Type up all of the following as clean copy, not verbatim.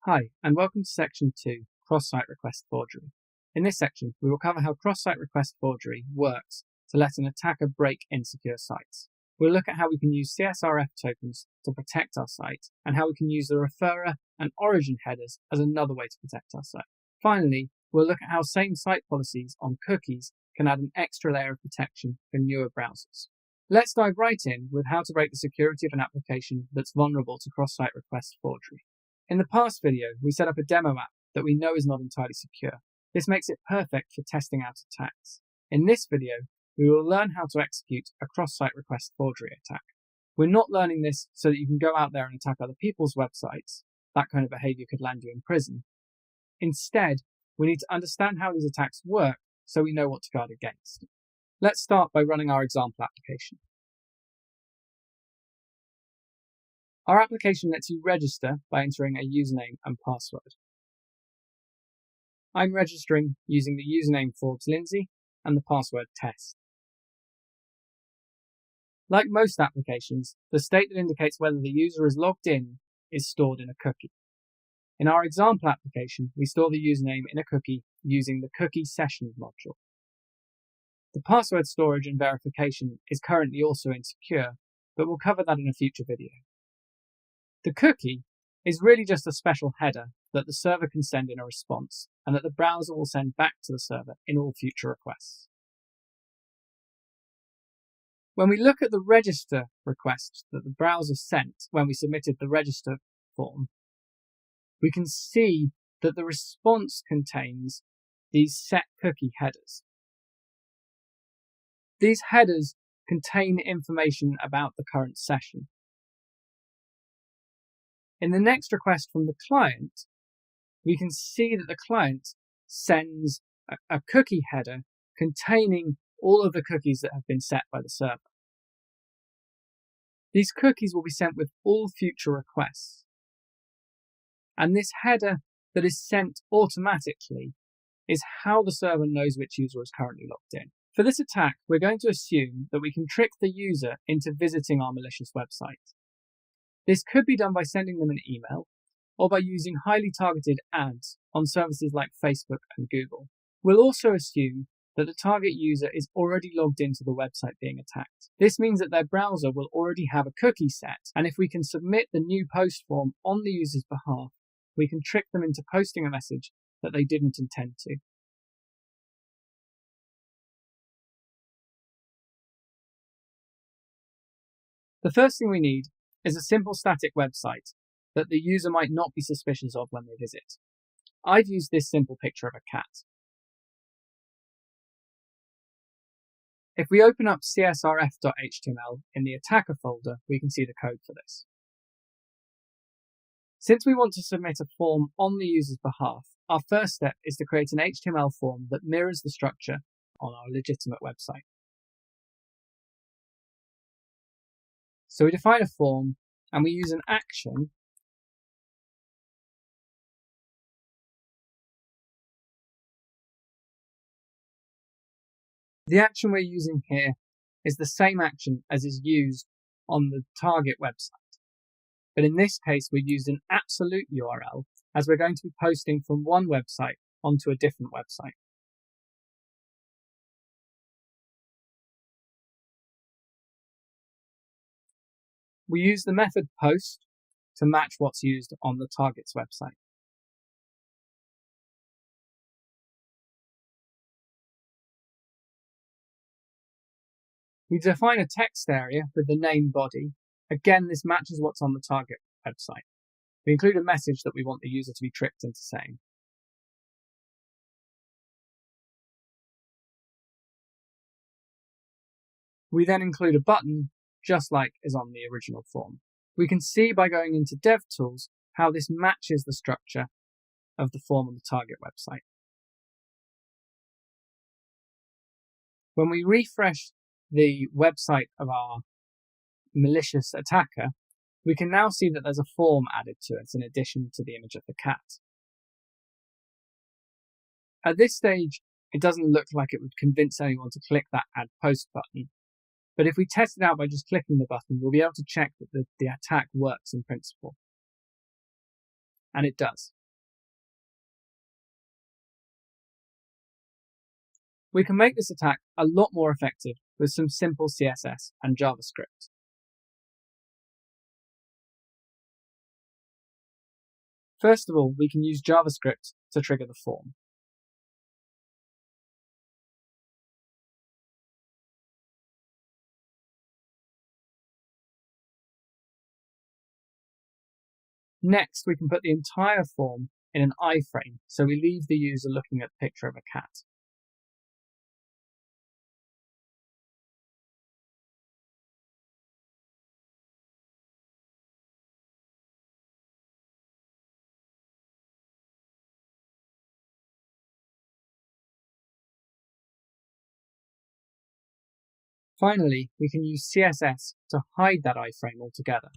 Hi, and welcome to Section 2, Cross-Site Request Forgery. In this section, we will cover how cross-site request forgery works to let an attacker break insecure sites. We'll look at how we can use CSRF tokens to protect our site, and how we can use the referrer and origin headers as another way to protect our site. Finally, we'll look at how same-site policies on cookies can add an extra layer of protection for newer browsers. Let's dive right in with how to break the security of an application that's vulnerable to cross-site request forgery. In the past video, we set up a demo app that we know is not entirely secure. This makes it perfect for testing out attacks. In this video, we will learn how to execute a cross-site request forgery attack. We're not learning this so that you can go out there and attack other people's websites. That kind of behavior could land you in prison. Instead, we need to understand how these attacks work so we know what to guard against. Let's start by running our example application. Our application lets you register by entering a username and password. I'm registering using the username Forbes Lindsay and the password test. Like most applications, the state that indicates whether the user is logged in is stored in a cookie. In our example application, we store the username in a cookie using the cookie sessions module. The password storage and verification is currently also insecure, but we'll cover that in a future video. The cookie is really just a special header that the server can send in a response, and that the browser will send back to the server in all future requests. When we look at the register request that the browser sent when we submitted the register form, we can see that the response contains these set cookie headers. These headers contain information about the current session. In the next request from the client, we can see that the client sends a cookie header containing all of the cookies that have been set by the server. These cookies will be sent with all future requests. And this header that is sent automatically is how the server knows which user is currently logged in. For this attack, we're going to assume that we can trick the user into visiting our malicious website. This could be done by sending them an email, or by using highly targeted ads on services like Facebook and Google. We'll also assume that the target user is already logged into the website being attacked. This means that their browser will already have a cookie set, and if we can submit the new post form on the user's behalf, we can trick them into posting a message that they didn't intend to. The first thing we need is a simple static website that the user might not be suspicious of when they visit. I've used this simple picture of a cat. If we open up csrf.html in the attacker folder, we can see the code for this. Since we want to submit a form on the user's behalf, our first step is to create an HTML form that mirrors the structure on our legitimate website. So we define a form and we use an action The action we're using here is the same action as is used on the target website. But in this case, we used an absolute URL as we're going to be posting from one website onto a different website. We use the method post to match what's used on the target's website. We define a text area with the name body. Again, this matches what's on the target website. We include a message that we want the user to be tricked into saying. We then include a button, just like is on the original form. We can see by going into DevTools how this matches the structure of the form on the target website. When we refresh the website of our malicious attacker, we can now see that there's a form added to it in addition to the image of the cat. At this stage, it doesn't look like it would convince anyone to click that Add Post button. But if we test it out by just clicking the button, we'll be able to check that the attack works in principle. and it does. We can make this attack a lot more effective with some simple CSS and JavaScript. First of all, we can use JavaScript to trigger the form. Next, we can put the entire form in an iframe, so we leave the user looking at the picture of a cat. Finally, we can use CSS to hide that iframe altogether.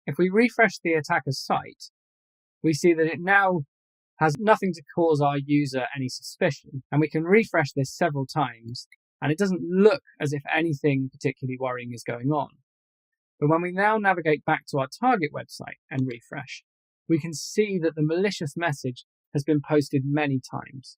If we refresh the attacker's site, we see that it now has nothing to cause our user any suspicion, and we can refresh this several times, and it doesn't look as if anything particularly worrying is going on. But when we now navigate back to our target website and refresh, we can see that the malicious message has been posted many times.